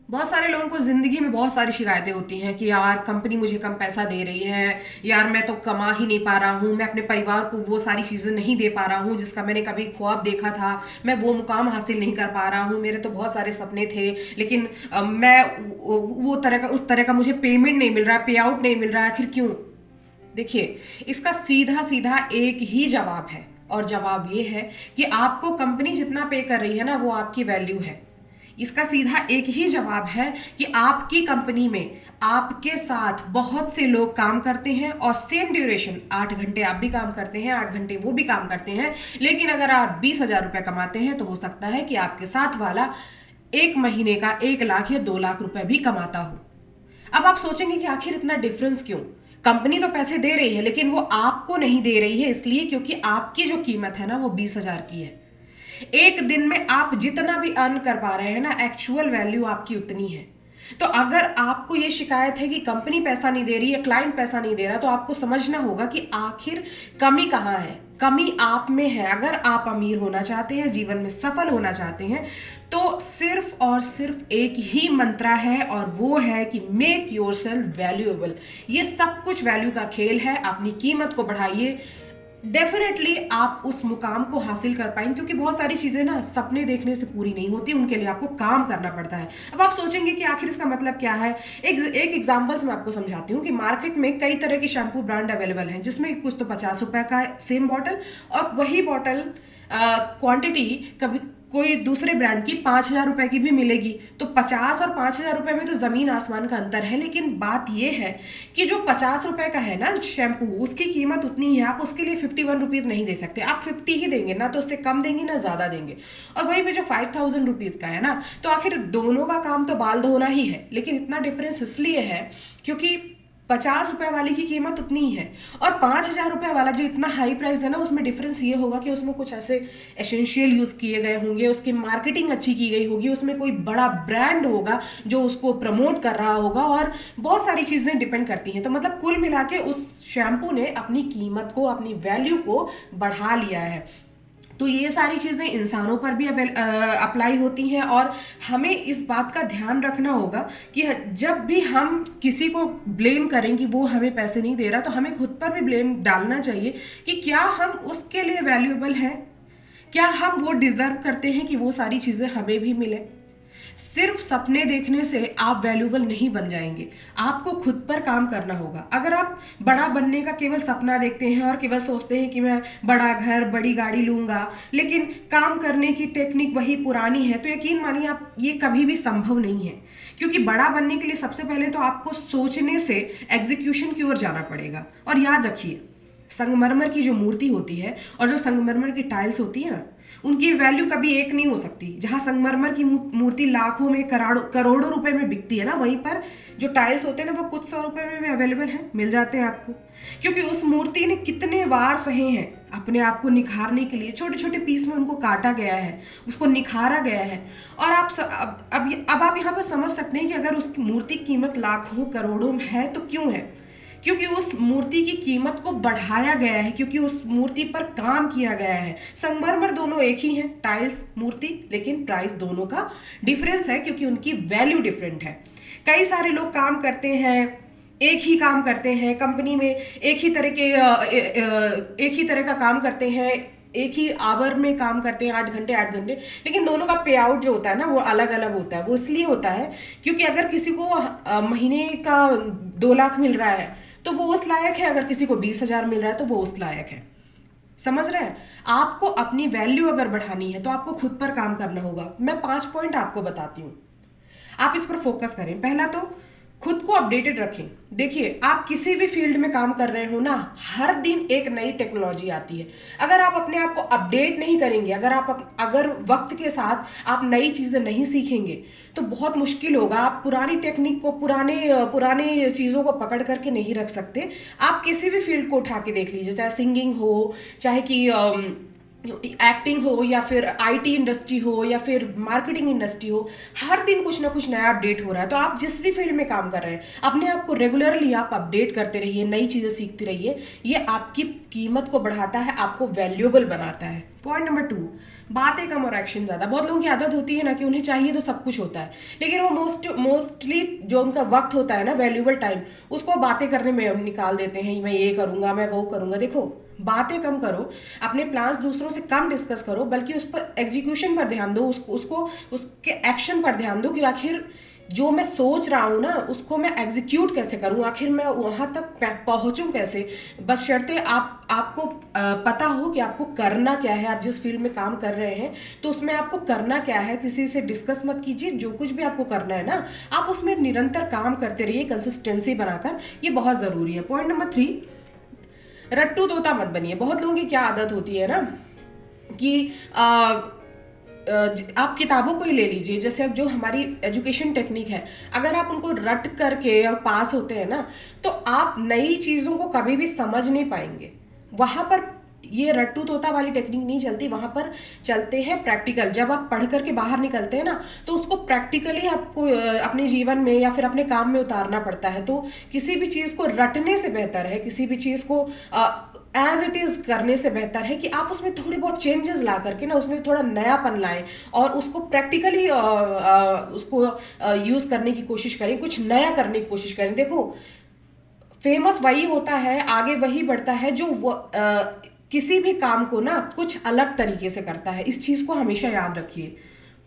बहुत सारे लोगों को ज़िंदगी में बहुत सारी शिकायतें होती हैं कि यार कंपनी मुझे कम पैसा दे रही है, यार मैं तो कमा ही नहीं पा रहा हूँ, मैं अपने परिवार को वो सारी चीज़ें नहीं दे पा रहा हूँ जिसका मैंने कभी ख्वाब देखा था, मैं वो मुकाम हासिल नहीं कर पा रहा हूँ, मेरे तो बहुत सारे सपने थे, लेकिन मैं वो तरह का उस तरह का मुझे पेमेंट नहीं मिल रहा है, पे आउट नहीं मिल रहा है, आखिर क्यों? देखिए, इसका सीधा सीधा एक ही जवाब है, और जवाब ये है कि आपको कंपनी जितना पे कर रही है ना, वो आपकी वैल्यू है। इसका सीधा एक ही जवाब है कि आपकी कंपनी में आपके साथ बहुत से लोग काम करते हैं और सेम ड्यूरेशन 8 घंटे आप भी काम करते हैं, 8 घंटे वो भी काम करते हैं, लेकिन अगर आप 20,000 रुपये कमाते हैं तो हो सकता है कि आपके साथ वाला एक महीने का 1 लाख या 2 लाख रुपए भी कमाता हो। अब आप सोचेंगे कि आखिर इतना डिफरेंस क्यों? कंपनी तो पैसे दे रही है, लेकिन वो आपको नहीं दे रही है, इसलिए क्योंकि आपकी जो कीमत है ना, वो 20,000 की है। एक दिन में आप जितना भी अर्न कर पा रहे हैं ना, एक्चुअल वैल्यू आपकी उतनी है। तो अगर आपको ये शिकायत है कि कंपनी पैसा नहीं दे रही है, क्लाइंट पैसा नहीं दे रहा, तो आपको समझना होगा कि आखिर कमी कहाँ है। कमी आप में है। अगर आप अमीर होना चाहते हैं, जीवन में सफल होना चाहते हैं, तो सिर्फ और सिर्फ एक ही मंत्रा है, और वो है कि मेक योर सेल्फ वैल्यूएबल। ये सब कुछ वैल्यू का खेल है। अपनी कीमत को बढ़ाइए, डेफिनेटली आप उस मुकाम को हासिल कर पाएंगे, क्योंकि बहुत सारी चीज़ें ना सपने देखने से पूरी नहीं होती, उनके लिए आपको काम करना पड़ता है। अब आप सोचेंगे कि आखिर इसका मतलब क्या है। एक एग्जांपल से मैं आपको समझाती हूँ कि मार्केट में कई तरह के शैम्पू ब्रांड अवेलेबल हैं, जिसमें कुछ तो 50 रुपए का सेम बॉटल, और वही बॉटल क्वांटिटी कभी कोई दूसरे ब्रांड की 5,000 रुपए की भी मिलेगी। तो 50 और 5,000 रुपए में तो ज़मीन आसमान का अंतर है। लेकिन बात यह है कि जो 50 रुपए का है ना शैम्पू, उसकी कीमत उतनी ही है। आप उसके लिए 51 रुपीज़ नहीं दे सकते, आप 50 ही देंगे ना, तो उससे कम देंगे ना ज़्यादा देंगे। और वहीं पे जो 5,000 रुपीज़ का है ना, तो आखिर दोनों का काम तो बाल धोना ही है, लेकिन इतना डिफरेंस इसलिए है क्योंकि 50 रुपए वाली की कीमत उतनी ही है, और 5,000 रुपए वाला जो इतना हाई प्राइस है ना, उसमें डिफरेंस ये होगा कि उसमें कुछ ऐसे एसेंशियल यूज़ किए गए होंगे, उसकी मार्केटिंग अच्छी की गई होगी, उसमें कोई बड़ा ब्रांड होगा जो उसको प्रमोट कर रहा होगा, और बहुत सारी चीज़ें डिपेंड करती हैं। तो मतलब कुल मिला के उस शैम्पू ने अपनी कीमत को, अपनी वैल्यू को बढ़ा लिया है। तो ये सारी चीज़ें इंसानों पर भी अप्लाई होती हैं, और हमें इस बात का ध्यान रखना होगा कि जब भी हम किसी को ब्लेम करें कि वो हमें पैसे नहीं दे रहा, तो हमें खुद पर भी ब्लेम डालना चाहिए कि क्या हम उसके लिए वैल्यूएबल हैं, क्या हम वो डिज़र्व करते हैं कि वो सारी चीज़ें हमें भी मिले। सिर्फ सपने देखने से आप वैल्यूबल नहीं बन जाएंगे, आपको खुद पर काम करना होगा। अगर आप बड़ा बनने का केवल सपना देखते हैं और केवल सोचते हैं कि मैं बड़ा घर, बड़ी गाड़ी लूंगा, लेकिन काम करने की टेक्निक वही पुरानी है, तो यकीन मानिए आप, ये कभी भी संभव नहीं है। क्योंकि बड़ा बनने के लिए सबसे पहले तो आपको सोचने से एग्जीक्यूशन की ओर जाना पड़ेगा। और याद रखिए, संगमरमर की जो मूर्ति होती है और जो संगमरमर की टाइल्स होती है ना, उनकी वैल्यू कभी एक नहीं हो सकती। जहाँ संगमरमर की मूर्ति लाखों में, करोड़ों करोड़ों रुपए में बिकती है ना, वहीं पर जो टाइल्स होते हैं ना, वो कुछ सौ रुपए में भी अवेलेबल हैं, मिल जाते हैं आपको। क्योंकि उस मूर्ति ने कितने वार सहे हैं अपने आप को निखारने के लिए, छोटे छोटे पीस में उनको काटा गया है, उसको निखारा गया है। और अब आप यहाँ पर समझ सकते हैं कि अगर उस मूर्ति की कीमत लाखों करोड़ों में है तो क्यों है। क्योंकि उस मूर्ति की कीमत को बढ़ाया गया है, क्योंकि उस मूर्ति पर काम किया गया है। संगमरमर दोनों एक ही हैं, टाइल्स, मूर्ति, लेकिन प्राइस दोनों का डिफरेंस है, क्योंकि उनकी वैल्यू डिफरेंट है। कई सारे लोग काम करते हैं, एक ही काम करते हैं कंपनी में, एक ही तरह का काम करते हैं, एक ही आवर में काम करते हैं, 8 घंटे 8 घंटे, लेकिन दोनों का पे आउट जो होता है ना, वो अलग अलग होता है। वो इसलिए होता है क्योंकि अगर किसी को महीने का 2 लाख मिल रहा है तो वो उस लायक है, अगर किसी को 20,000 मिल रहा है तो वो उस लायक है। समझ रहे हैं? आपको अपनी वैल्यू अगर बढ़ानी है तो आपको खुद पर काम करना होगा। मैं 5 पॉइंट आपको बताती हूँ, आप इस पर फोकस करें। पहला तो खुद को अपडेटेड रखें। देखिए, आप किसी भी फील्ड में काम कर रहे हो ना, हर दिन एक नई टेक्नोलॉजी आती है। अगर आप अपने आप को अपडेट नहीं करेंगे, अगर वक्त के साथ आप नई चीज़ें नहीं सीखेंगे, तो बहुत मुश्किल होगा। आप पुरानी टेक्निक को, पुराने चीज़ों को पकड़ करके नहीं रख सकते। आप किसी भी फील्ड को उठा के देख लीजिए, चाहे सिंगिंग हो, चाहे कि एक्टिंग हो या फिर आईटी इंडस्ट्री हो या फिर मार्केटिंग इंडस्ट्री हो, हर दिन कुछ ना कुछ नया अपडेट हो रहा है। तो आप जिस भी फील्ड में काम कर रहे हैं, अपने आप को रेगुलरली आप अपडेट करते रहिए, नई चीज़ें सीखते रहिए। ये आपकी कीमत को बढ़ाता है, आपको वैल्यूएबल बनाता है। पॉइंट नंबर 2, बातें कम और एक्शन ज़्यादा। बहुत लोगों की आदत होती है ना कि उन्हें चाहिए तो सब कुछ होता है, लेकिन वो मोस्टली जो उनका वक्त होता है ना, वैल्यूएबल टाइम, उसको बातें करने में निकाल देते हैं। मैं ये करूँगा, मैं वो करूँगा। देखो, बातें कम करो, अपने प्लान्स दूसरों से कम डिस्कस करो, बल्कि उस पर एग्जीक्यूशन पर ध्यान दो, उसको उसके एक्शन पर ध्यान दो कि आखिर जो मैं सोच रहा हूँ ना, उसको मैं एग्जीक्यूट कैसे करूँ, आखिर मैं वहाँ तक पहुँचूँ कैसे। बशर्ते आपको पता हो कि आपको करना क्या है। आप जिस फील्ड में काम कर रहे हैं तो उसमें आपको करना क्या है, किसी से डिस्कस मत कीजिए। जो कुछ भी आपको करना है ना, आप उसमें निरंतर काम करते रहिए, कंसिस्टेंसी बनाकर। ये बहुत ज़रूरी है। पॉइंट नंबर 3, रट्टू तोता मत बनिए। बहुत लोगों की क्या आदत होती है ना कि आप किताबों को ही ले लीजिए, जैसे अब जो हमारी एजुकेशन टेक्निक है, अगर आप उनको रट करके पास होते हैं ना, तो आप नई चीज़ों को कभी भी समझ नहीं पाएंगे। वहाँ पर ये रट्टू तोता वाली टेक्निक नहीं चलती, वहाँ पर चलते हैं प्रैक्टिकल। जब आप पढ़ करके बाहर निकलते हैं ना, तो उसको प्रैक्टिकली आपको अपने जीवन में या फिर अपने काम में उतारना पड़ता है। तो किसी भी चीज़ को रटने से बेहतर है, किसी भी चीज़ को एज इट इज़ करने से बेहतर है कि आप उसमें थोड़ी बहुत चेंजेस ला करके ना, उसमें थोड़ा नयापन लाएं और उसको प्रैक्टिकली उसको यूज़ करने की कोशिश करें, कुछ नया करने की कोशिश करें। देखो, फेमस वही होता है, आगे वही बढ़ता है जो किसी भी काम को ना कुछ अलग तरीके से करता है। इस चीज़ को हमेशा याद रखिए।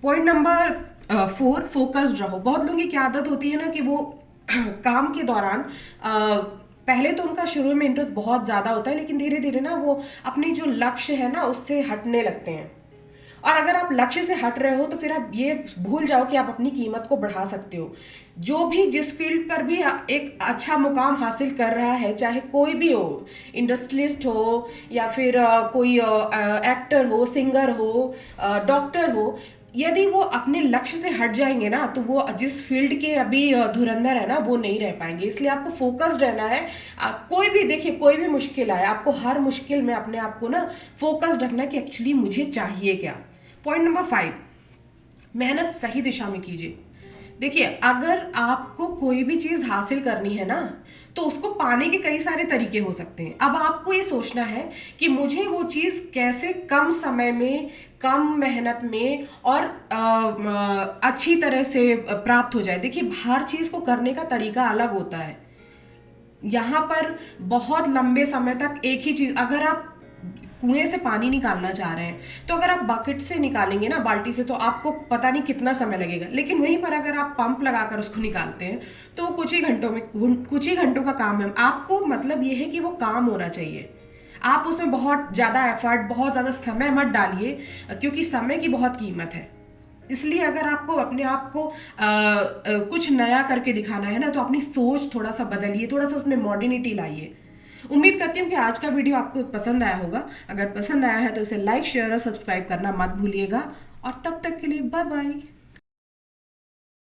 पॉइंट नंबर 4, फोकस्ड रहो। बहुत लोगों की क्या आदत होती है ना कि वो काम के दौरान पहले तो उनका शुरू में इंटरेस्ट बहुत ज़्यादा होता है, लेकिन धीरे धीरे ना वो अपनी जो लक्ष्य है ना उससे हटने लगते हैं। और अगर आप लक्ष्य से हट रहे हो तो फिर आप ये भूल जाओ कि आप अपनी कीमत को बढ़ा सकते हो। जो भी जिस फील्ड पर भी एक अच्छा मुकाम हासिल कर रहा है, चाहे कोई भी हो, इंडस्ट्रियलिस्ट हो या फिर कोई एक्टर हो, सिंगर हो, डॉक्टर हो, यदि वो अपने लक्ष्य से हट जाएंगे ना, तो वो जिस फील्ड के अभी धुरंधर है ना, वो नहीं रह पाएंगे। इसलिए आपको फोकस्ड रहना है। कोई भी, देखिए, कोई भी मुश्किल आए, आपको हर मुश्किल में अपने आप को ना फोकस्ड रखना कि एक्चुअली मुझे चाहिए क्या। पॉइंट नंबर 5, मेहनत सही दिशा में कीजिए। देखिए, अगर आपको कोई भी चीज़ हासिल करनी है ना, तो उसको पाने के कई सारे तरीके हो सकते हैं। अब आपको ये सोचना है कि मुझे वो चीज़ कैसे कम समय में, कम मेहनत में और अच्छी तरह से प्राप्त हो जाए। देखिए, हर चीज़ को करने का तरीका अलग होता है। यहाँ पर बहुत लंबे समय तक एक ही चीज़, अगर आप कुएं से पानी निकालना चाह रहे हैं, तो अगर आप बकेट से निकालेंगे ना, बाल्टी से, तो आपको पता नहीं कितना समय लगेगा। लेकिन वहीं पर अगर आप पंप लगाकर उसको निकालते हैं तो वो कुछ ही घंटों का काम है। आपको मतलब ये है कि वो काम होना चाहिए। आप उसमें बहुत ज़्यादा एफर्ट, बहुत ज़्यादा समय मत डालिए, क्योंकि समय की बहुत कीमत है। इसलिए अगर आपको अपने आप को कुछ नया करके दिखाना है ना, तो अपनी सोच थोड़ा सा बदलिए, थोड़ा सा उसमें मॉडर्निटी लाइए। उम्मीद करती हूँ कि आज का वीडियो आपको पसंद आया होगा। अगर पसंद आया है तो इसे लाइक, शेयर और सब्सक्राइब करना मत भूलिएगा। और तब तक के लिए बाय बाय।